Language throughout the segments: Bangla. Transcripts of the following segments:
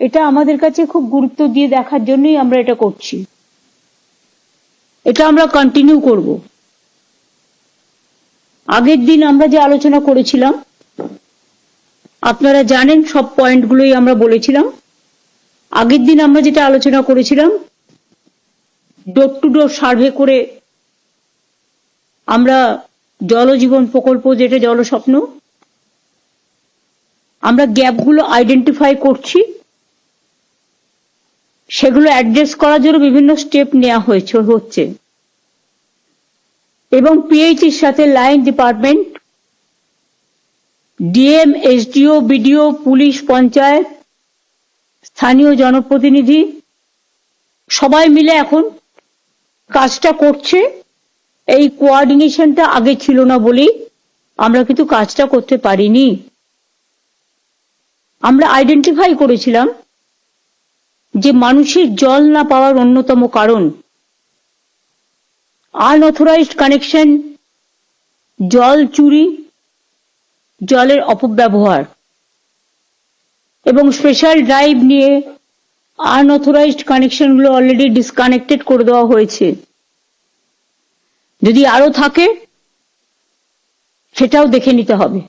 এটা আমাদের কাছে খুব গুরুত্ব দিয়ে দেখার জন্যই আমরা এটা করছি। এটা আমরা কন্টিনিউ করব। আগের দিন আমরা যে আলোচনা করেছিলাম, আপনারা জানেন সব পয়েন্টগুলোই আমরা বলেছিলাম। আগের দিন আমরা যেটা আলোচনা করেছিলাম, ডোর টু ডোর সার্ভে করে আমরা জলজীবন প্রকল্প, যেটা জলস্বপ্ন, আমরা গ্যাপগুলো আইডেন্টিফাই করছি, সেগুলো অ্যাড্রেস করার জন্য বিভিন্ন স্টেপ নেওয়া হচ্ছে। এবং পিএইচির সাথে line department, DM, SDO, BDO, police, panchayat, স্থানীয় জনপ্রতিনিধি সবাই মিলে এখন কাজটা করছে। এই কোঅর্ডিনেশনটা আগে ছিল না বলেই আমরা কিন্তু কাজটা করতে পারিনি। আমরা আইডেন্টিফাই করেছিলাম যে মানুষের জল না পাওয়ার অন্যতম কারণ আনঅথরাইজড কানেকশন, জল চুরি, জলের অপব্যবহার, এবং স্পেশাল ড্রাইভ নিয়ে আনঅথরাইজড কানেকশনগুলো অলরেডি ডিসকানেক্টেড করে দেওয়া হয়েছে। যদি আরো থাকে সেটাও দেখে নিতে হবে।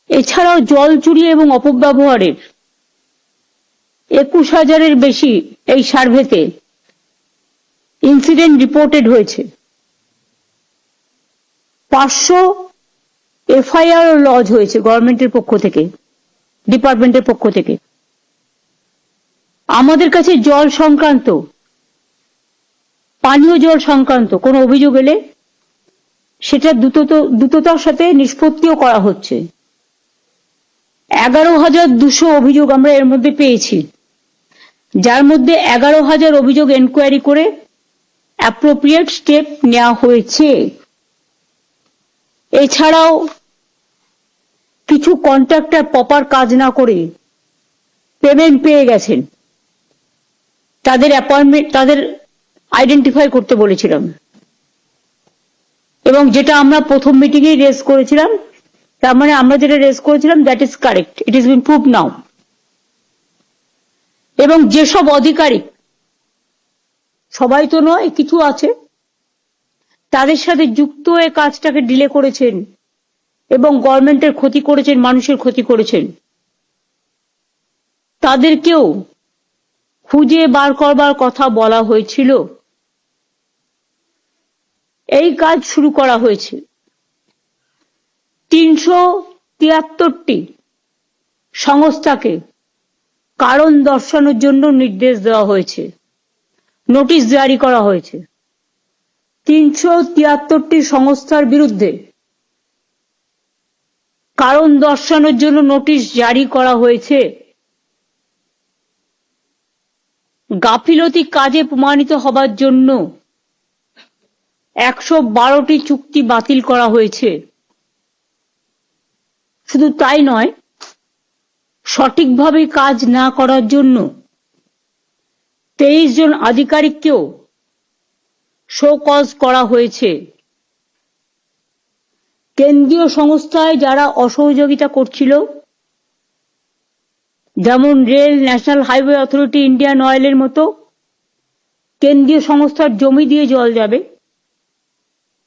এছাড়াও জল চুরি এবং অপব্যবহারের 21,000-এর বেশি এই সার্ভেতে ইনসিডেন্ট রিপোর্টেড হয়েছে। 500 এফআইআর লজ হয়েছে গভর্নমেন্টের পক্ষ থেকে, ডিপার্টমেন্টের পক্ষ থেকে। আমাদের কাছে জল সংক্রান্ত, পানীয় জল সংক্রান্ত কোনো অভিযোগ এলে সেটা দ্রুততার সাথে নিষ্পত্তিও করা হচ্ছে। 11,200 অভিযোগ আমরা এর মধ্যে পেয়েছি, যার মধ্যে 11,000 অভিযোগ এনকোয়ারি করে অ্যাপ্রোপ্রিয়েট স্টেপ নেওয়া হয়েছে। এছাড়াও কিছু কন্ট্রাক্টর প্রপার কাজ না করে পেমেন্ট পেয়ে গেছেন, তাদের অ্যাপয়েন্টমেন্ট, তাদের আইডেন্টিফাই করতে বলেছিলাম, এবং যেটা আমরা প্রথম মিটিংয়ে রেজ করেছিলাম, তার মানে আমরা যেটা রেজ করেছিলাম that is correct, it is been prove now. এবং যেসব আধিকারিক, সবাই তো নয়, কিছু আছে, তাদের সাথে যুক্ত হয়ে কাজটাকে ডিলে করেছেন এবং গভর্নমেন্টের ক্ষতি করেছেন, মানুষের ক্ষতি করেছেন, তাদেরকেও খুঁজে বার করবার কথা বলা হয়েছিল। এই কাজ শুরু করা হয়েছে। 373টি সংস্থাকে কারণ দর্শানোর জন্য নির্দেশ দেওয়া হয়েছে, নোটিশ জারি করা হয়েছে। 373টি সংস্থার বিরুদ্ধে কারণ দর্শানোর জন্য নোটিশ জারি করা হয়েছে। গাফিলতি কাজে প্রমাণিত হবার জন্য 112টি চুক্তি বাতিল করা হয়েছে। শুধু তাই নয়, সঠিকভাবে কাজ না করার জন্য 23 জন আধিকারিককেও শো কজ করা হয়েছে। কেন্দ্রীয় সংস্থায় যারা অসহযোগিতা করছিল, যেমন rail, national highway authority, Indian অয়েলের মতো কেন্দ্রীয় সংস্থার জমি দিয়ে জল যাবে,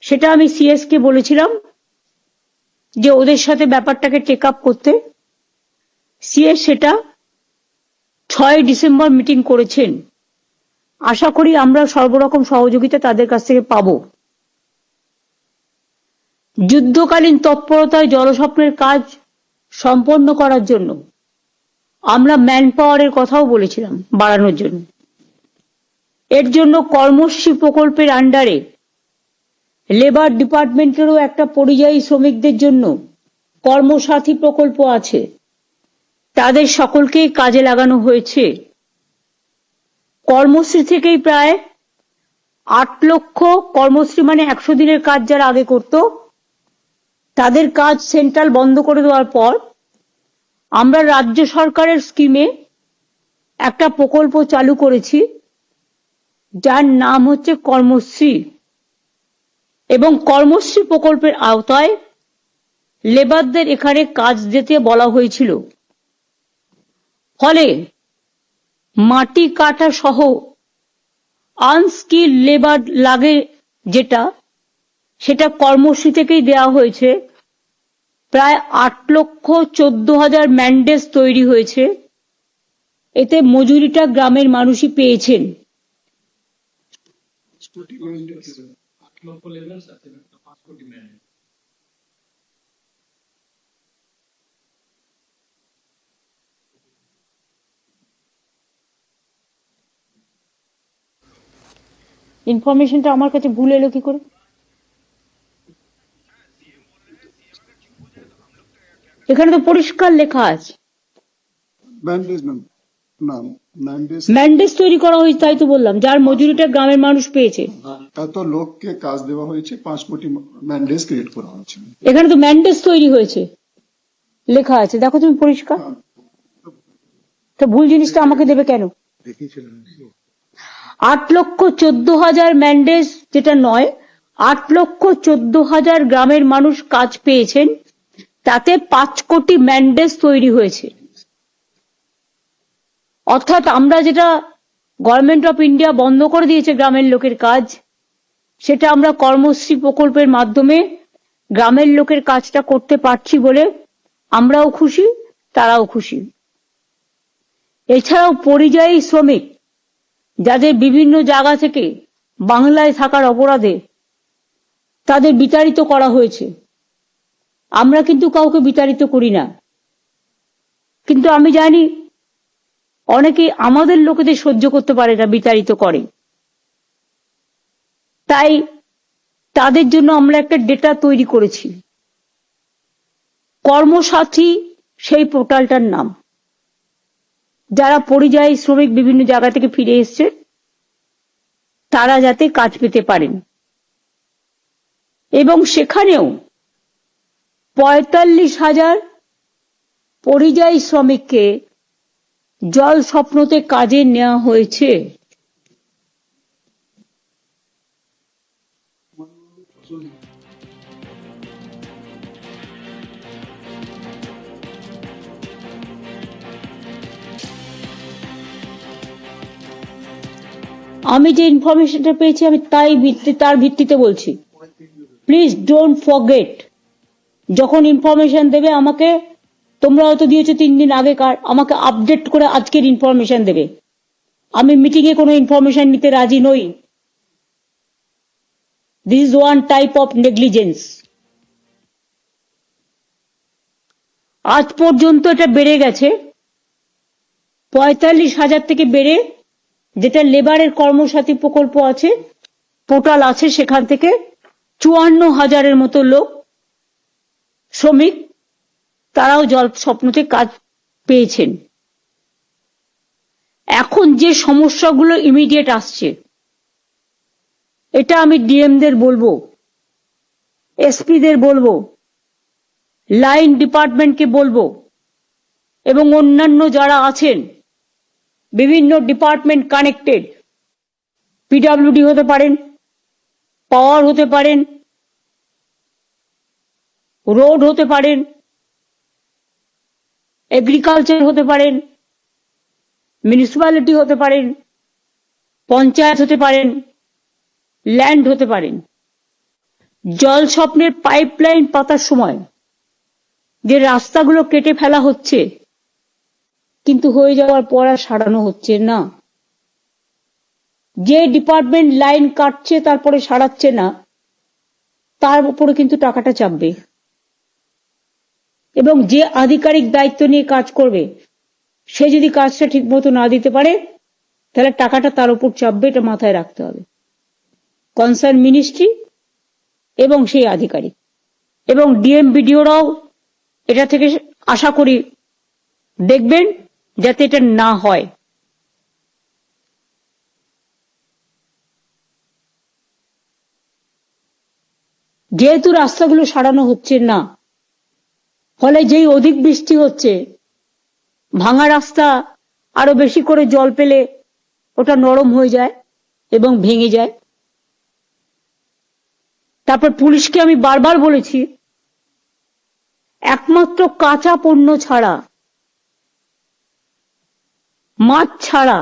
সেটা আমি সিএসকে বলেছিলাম যে ওদের সাথে ব্যাপারটাকে টেক আপ করতে। সিএস সেটা 6 ডিসেম্বর মিটিং করেছেন। আশা করি আমরা সর্বরকম সহযোগিতা তাদের কাছ থেকে পাব। যুদ্ধকালীন তৎপরতায় জলস্বপ্নের কাজ সম্পন্ন করার জন্য আমরা ম্যান পাওয়ারের কথাও বলেছিলাম বাড়ানোর জন্য। এর জন্য কর্মশ্রী প্রকল্পের আন্ডারে লেবার ডিপার্টমেন্টেরও একটা পরিযায়ী শ্রমিকদের জন্য কর্মসাথী প্রকল্প আছে, তাদের সকলকেই কাজে লাগানো হয়েছে। কর্মশ্রী থেকেই প্রায় 8 লক্ষ, কর্মশ্রী মানে 100 দিনের কাজ যারা আগে করত, তাদের কাজ সেন্ট্রাল বন্ধ করে দেওয়ার পর আমরা রাজ্য সরকারের স্কিমে একটা প্রকল্প চালু করেছি, যার নাম হচ্ছে কর্মশ্রী। এবং কর্মশ্রী প্রকল্পের আওতায় লেবারদের এখানে কাজ দিতে বলা হয়েছিল। ফলে মাটি কাটা সহ আনস্কিল লেবার লাগে যেটা, সেটা কর্মসূচি থেকেই দেওয়া হয়েছে। প্রায় 8,14,000 ম্যান্ডেজ তৈরি হয়েছে। এতে মজুরিটা গ্রামের মানুষই পেয়েছেন। ইনফরমেশনটা আমার কাছে ভুল এলো কি করে? এখানে তো পরিষ্কার লেখা আছে ম্যান্ডেজ তৈরি করা হয়েছে, তাই তো বললাম, যার মজুরিটা গ্রামের মানুষ পেয়েছে। এত লোককে কাজ দেওয়া হয়েছে, 5 কোটি ম্যান্ডেজ ক্রিয়েট করা হয়েছে। এখানে তো ম্যান্ডেজ তৈরি হয়েছে লেখা আছে, দেখো তুমি পরিষ্কার। তো ভুল জিনিসটা আমাকে দেবে কেন? 8,14,000 ম্যান্ডেজ যেটা নয়, 8,14,000 গ্রামের মানুষ কাজ পেয়েছেন, তাতে 5 কোটি ম্যান্ডেজ তৈরি হয়েছে। অর্থাৎ আমরা যেটা গভর্নমেন্ট অফ ইন্ডিয়া বন্ধ করে দিয়েছে গ্রামের লোকের কাজ, সেটা আমরা কর্মশ্রী প্রকল্পের মাধ্যমে গ্রামের লোকের কাজটা করতে পারছি বলে আমরাও খুশি, তারাও খুশি। এছাড়াও পরিযায়ী শ্রমিক যাদের বিভিন্ন জায়গা থেকে বাংলায় থাকার অপরাধে তাদের বিতাড়িত করা হয়েছে। আমরা কিন্তু কাউকে বিতাড়িত করি না, কিন্তু আমি জানি অনেকে আমাদের লোকেদের সহ্য করতে পারে না, বিতাড়িত করে। তাই তাদের জন্য আমরা একটা ডেটা তৈরি করেছি, কর্মসাথী সেই পোর্টালটার নাম। যারা পরিযায়ী শ্রমিক বিভিন্ন জায়গা থেকে ফিরে এসছে তারা যাতে কাজ পেতে পারেন, এবং সেখানেও 45,000 পরিযায়ী শ্রমিককে জল স্বপ্নতে কাজে নেওয়া হয়েছে। আমি যে ইনফরমেশনটা পেয়েছি আমি তার ভিত্তিতে বলছি। প্লিজ ডোন্ট ফরগেট, যখন ইনফরমেশন দেবে আমাকে, তোমরা হয়তো দিয়েছো 3 দিন আগেকার, আমাকে আপডেট করে আজকের ইনফরমেশন দেবে। আমি মিটিং এ কোনো ইনফরমেশন নিতে রাজি নই। This is one type of negligence. আজ পর্যন্ত এটা বেড়ে গেছে 45,000 থেকে বেড়ে, যেটা লেবারের কর্মসাথী প্রকল্প আছে, পোর্টাল আছে, সেখান থেকে 54,000-এর মতো লোক শ্রমিক তারাও জল স্বপ্নতে কাজ পেয়েছেন। এখন যে সমস্যাগুলো ইমিডিয়েট আসছে, এটা আমি ডিএমদের বলবো, এসপিদের বলবো, লাইন ডিপার্টমেন্টকে বলবো, এবং অন্যান্য যারা আছেন বিভিন্ন ডিপার্টমেন্ট কানেক্টেড, পিডব্লিউডি হতে পারেন, পাওয়ার হতে পারেন, রোড হতে পারেন, এগ্রিকালচার হতে পারেন, মিউনিসিপ্যালিটি হতে পারেন, পঞ্চায়েত হতে পারেন, ল্যান্ড হতে পারেন। জল স্বপ্নের পাইপলাইন পাতার সময় যে রাস্তাগুলো কেটে ফেলা হচ্ছে, কিন্তু হয়ে যাওয়ার পর আর সারানো হচ্ছে না। যে ডিপার্টমেন্ট লাইন কাটছে তারপরে সারাচ্ছে না, তার উপরে কিন্তু টাকাটা চাপবে, এবং যে আধিকারিক দায়িত্ব নিয়ে কাজ করবে সে যদি কাজটা ঠিক মতো না দিতে পারে তাহলে টাকাটা তার উপর চাপবে। এটা মাথায় রাখতে হবে, কনসার্ন মিনিস্ট্রি এবং সেই আধিকারিক, এবং ডিএম বিডিওরাও এটা থেকে আশা করি দেখবেন যাতে এটা না হয়। যেহেতু রাস্তাগুলো সারানো হচ্ছে না, ফলে যেই অধিক বৃষ্টি হচ্ছে, ভাঙা রাস্তা আরো বেশি করে জল পেলে ওটা নরম হয়ে যায় এবং ভেঙে যায়। তারপর পুলিশকে আমি বারবার বলেছি, একমাত্র কাঁচা পণ্য ছাড়া মাছ ছাড়া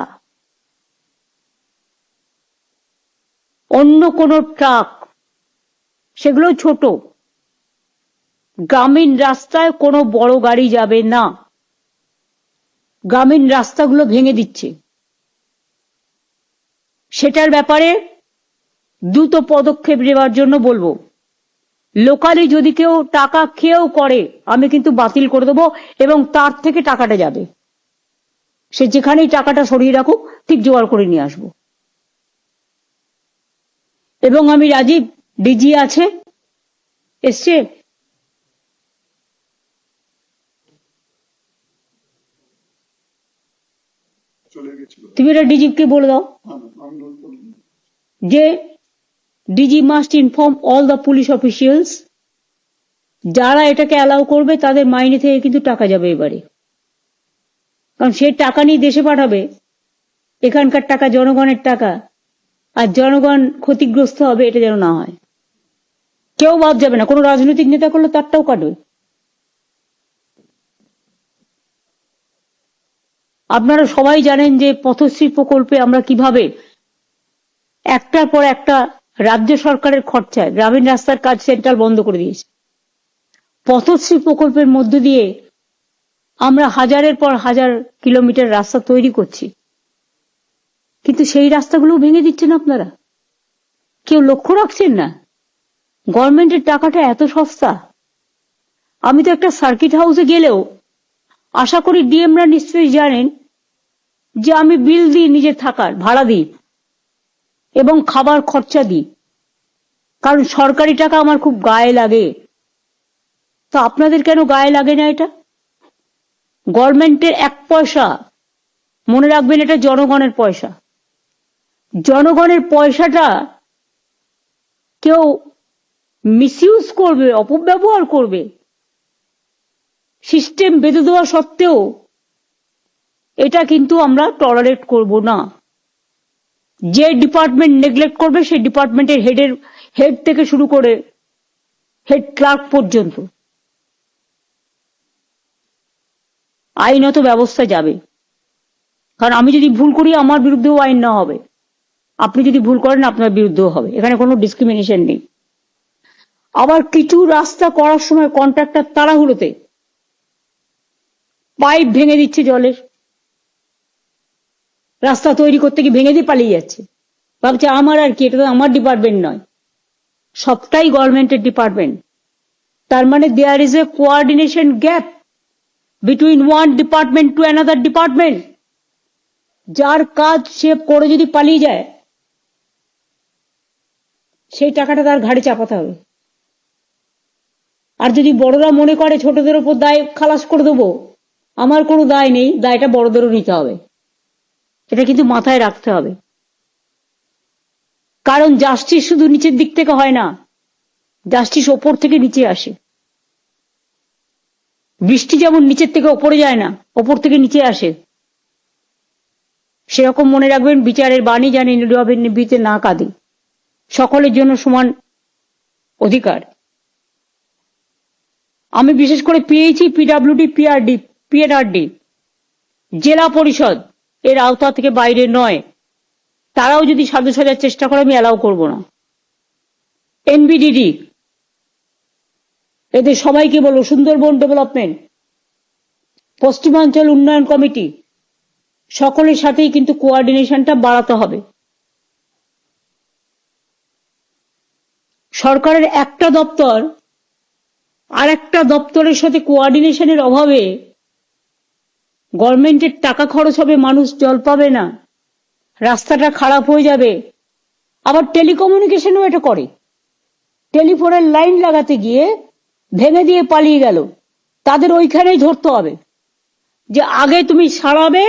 অন্য কোনো ট্রাক, সেগুলো ছোট, গ্রামীণ রাস্তায় কোনো বড় গাড়ি যাবে না। গ্রামীণ রাস্তাগুলো ভেঙে দিচ্ছে। সেটার ব্যাপারে দ্রুত পদক্ষেপ নেওয়ার জন্য বলবো। লোকালি যদি কেউ টাকা খেয়েও করে, আমি কিন্তু বাতিল করে দেবো, এবং তার থেকে টাকাটা যাবে। সে যেখানেই টাকাটা সরিয়ে রাখুক, ঠিক জোগাড় করে নিয়ে আসবো। এবং আমি রাজীব, ডিজি আছে, এসছে, চলে গেছিল। তুমি এটা ডিজিকে বলে দাও হ্যাঁ, আমি নোট করলাম। যে DG must inform all the police officials, যারা এটাকে অ্যালাউ করবে তাদের মাইনে থেকে কিন্তু টাকা যাবে এবারে। কারণ সে টাকা নিয়ে দেশে পাঠাবে, এখানকার টাকা জনগণের টাকা, আর জনগণ ক্ষতিগ্রস্ত হবে, এটা যেন না হয়। কেউ বাদ যাবে না, কোনো রাজনৈতিক নেতা করলে তারটাও কাটবে। আপনারা সবাই জানেন যে পথশ্রী প্রকল্পে আমরা কিভাবে একটার পর একটা রাজ্য সরকারের খরচায় গ্রামীণ রাস্তার কাজ সেন্ট্রাল বন্ধ করে দিয়েছে। পথশ্রী প্রকল্পের মধ্য দিয়ে আমরা হাজারের পর হাজার কিলোমিটার রাস্তা তৈরি করছি, কিন্তু সেই রাস্তাগুলো ভেঙে দিচ্ছেন আপনারা। কেউ লক্ষ্য রাখছেন না গভর্নমেন্টের টাকাটা এত সস্তা। আমি তো একটা সার্কিট হাউসে গেলেও আশা করি ডিএমরা নিশ্চয়ই জানেন যে আমি বিল দিই, নিজে থাকার ভাড়া দিই এবং খাবার খরচা দিই, কারণ সরকারি টাকা আমার খুব গায়ে লাগে। তো আপনাদের কেন গায়ে লাগে না? এটা গভর্নমেন্টের এক পয়সা, মনে রাখবেন এটা জনগণের পয়সা। জনগণের পয়সাটা কেউ মিসইউজ করবে, অপব্যবহার করবে, সিস্টেম বেঁধে দেওয়া সত্ত্বেও এটা কিন্তু আমরা টলারেট করব না। যে ডিপার্টমেন্ট নেগলেক্ট করবে সেই ডিপার্টমেন্টের হেড থেকে শুরু করে হেড ক্লার্ক পর্যন্ত আইনত ব্যবস্থা যাবে। কারণ আমি যদি ভুল করি আমার বিরুদ্ধেও আইন না হবে, আপনি যদি ভুল করেন আপনার বিরুদ্ধেও হবে, এখানে কোনো ডিসক্রিমিনেশন নেই। আবার কিছু রাস্তা করার সময় কন্ট্রাক্টর তাড়াহুড়োতে পাইপ ভেঙে দিচ্ছে জলের, রাস্তা তৈরি করতে গিয়ে ভেঙে দিয়ে পালিয়ে যাচ্ছে, ভাবছে আমার আর কি, এটা তো আমার ডিপার্টমেন্ট নয়। সবটাই গভর্নমেন্টের ডিপার্টমেন্ট। তার মানে there is a coordination gap between one department to another department. যার কাজ সে করে যদি পালিয়ে যায়, সেই টাকাটা তার ঘাড়ে চাপাতে হবে। আর যদি বড়রা মনে করে ছোটদের ওপর দায় খালাস করে দেবো, আমার কোনো দায় নেই, দায়টা বড়দেরও নিতে হবে। এটা কিন্তু মাথায় রাখতে হবে। কারণ জাস্টিস শুধু নিচের দিক থেকে হয় না, জাস্টিস ওপর থেকে নিচে আসে। বৃষ্টি যেমন নিচের থেকে ওপরে যায় না, ওপর থেকে নিচে আসে, সেরকম মনে রাখবেন বিচারের বাণী জানি নীরবে নিভৃতে না কাঁদে, সকলের জন্য সমান অধিকার। আমি বিশেষ করে পেয়েছি পিডব্লিউডি, পিএনআরডি, জেলা পরিষদ এর আওতা থেকে বাইরে নয়, তারাও যদি সাধু সাজার চেষ্টা করে আমি অ্যালাউ করব না। এনবিডিডি, এদের সবাইকে বলবো, সুন্দরবন ডেভেলপমেন্ট, পশ্চিমাঞ্চল উন্নয়ন কমিটি, সকলের সাথেই কিন্তু কোঅর্ডিনেশনটা বাড়াতে হবে। সরকারের একটা দপ্তর আর একটা দপ্তরের সাথে কোঅর্ডিনেশনের অভাবে গভর্নমেন্টের টাকা খরচ হবে, মানুষ জল পাবে না, রাস্তাটা খারাপ হয়ে যাবে। আবার টেলিকমিউনিকেশনও এটা করে, টেলিফোনের লাইন লাগাতে গিয়ে ভেঙে দিয়ে পালিয়ে গেল, তাদের ওইখানেই ধরতে হবে যে আগে তুমি সারাবে,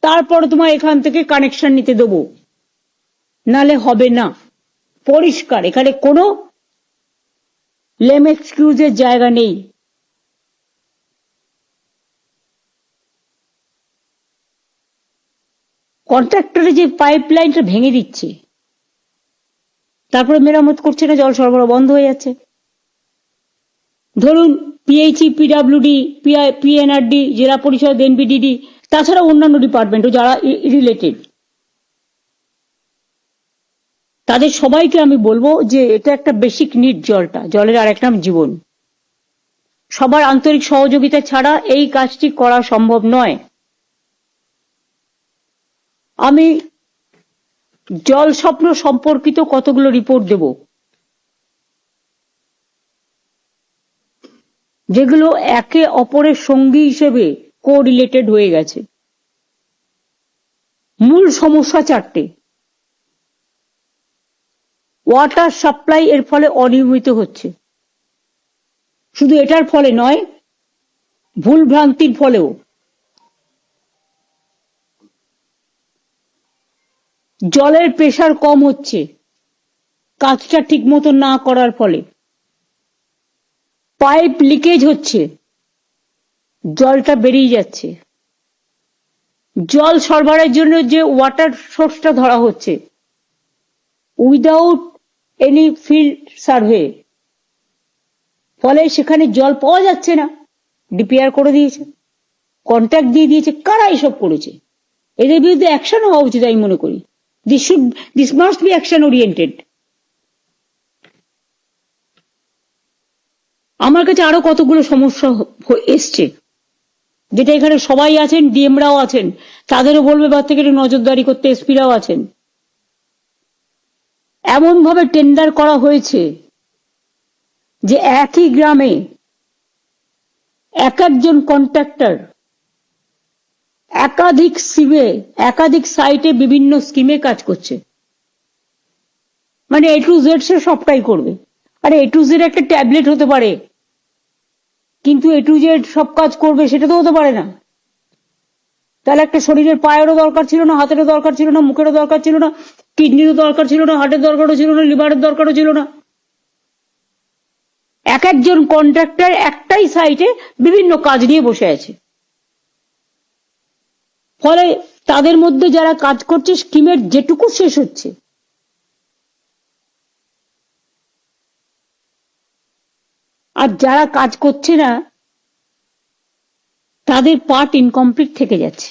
তারপরে তোমার এখান থেকে কানেকশন নিতে দেবো, নালে হবে না। পরিষ্কার, এখানে কোনো লেম এক্সকিউজের জায়গা নেই। কন্ট্রাক্টরে যে পাইপ লাইনটা ভেঙে দিচ্ছে, তারপরে মেরামত করছে না, জল সরবরাহ বন্ধ হয়ে যাচ্ছে। ধরুন পিএইচই, পিডব্লিউডি, পিএনআরডি, জেলা পরিষদ, এনবিডিডি, তাছাড়া অন্যান্য ডিপার্টমেন্টও যারা রিলেটেড, তাদের সবাইকে আমি বলবো যে এটা একটা বেসিক নিড, জলটা, জলের আর একটা নাম জীবন। সবার আন্তরিক সহযোগিতা ছাড়া এই কাজটি করা সম্ভব নয়। আমি জল স্বপ্ন সম্পর্কিত কতগুলো রিপোর্ট দেব, যেগুলো একে অপরের সঙ্গী হিসেবে কোরিলেটেড হয়ে গেছে। মূল সমস্যা চারটে। ওয়াটার সাপ্লাই এর ফলে অনিয়মিত হচ্ছে, শুধু এটার ফলে নয়, ভুল ভ্রান্তির ফলেও। জলের প্রেসার কম হচ্ছে কাজটা ঠিক মতো না করার ফলে। পাইপ লিকেজ হচ্ছে, জলটা বেরিয়ে যাচ্ছে। জল সরবরাহের জন্য যে ওয়াটার সোর্সটা ধরা হচ্ছে উইদাউট এনি ফিল্ড সার্ভে, ফলে সেখানে জল পাওয়া যাচ্ছে না। ডিপিআর করে দিয়েছে, কন্ট্রাক্ট দিয়ে দিয়েছে। কারা এসব করেছে? এদের বিরুদ্ধে অ্যাকশন হওয়া উচিত আমি মনে করি। This must be action oriented. আমার কাছে আরো কতগুলো সমস্যা এসছে, যেটা এখানে সবাই আছেন, ডিএমরাও আছেন, তাদেরও বলবে বা থেকে নজরদারি করতে, এসপিরাও আছেন। এমন ভাবে টেন্ডার করা হয়েছে যে একই গ্রামে এক একজন কন্ট্রাক্টর একাধিক সাইটে বিভিন্ন স্কিমে কাজ করছে। মানে A to Z সে সবটাই করবে। আরে A to Z একটা ট্যাবলেট হতে পারে, কিন্তু A to Z সব কাজ করবে সেটা তো হতে পারে না। তাহলে একটা শরীরের পায়েরও দরকার ছিল না, হাতেরও দরকার ছিল না, মুখেরও দরকার ছিল না, কিডনিরও দরকার ছিল না, হার্টের দরকারও ছিল না, লিভারের দরকারও ছিল না। এক একজন কন্ট্রাক্টর একটাই সাইটে বিভিন্ন কাজ নিয়ে বসে আছে। ফলে তাদের মধ্যে যারা কাজ করছে স্কিমের যেটুকু শেষ হচ্ছে, আর যারা কাজ করছে না তাদের পার্ট ইনকমপ্লিট থেকে যাচ্ছে।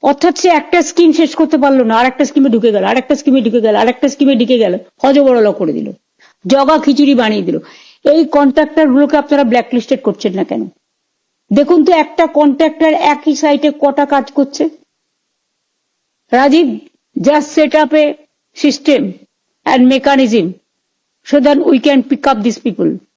অর্থাৎ সে একটা স্কিম শেষ করতে পারলো না, আর একটা স্কিমে ঢুকে গেল, আর একটা স্কিমে ঢুকে গেল, আর একটা স্কিমে ঢুকে গেল, হজবরল করে দিল, জগা খিচুড়ি বানিয়ে দিল। এই কন্ট্রাক্টর গুলোকে আপনারা ব্ল্যাকলিস্টেড করছেন না কেন? দেখুন তো একটা কন্ট্রাক্টর একই সাইটে কটা কাজ করছে। Rajiv, just set up a system and mechanism so that we can pick up these people.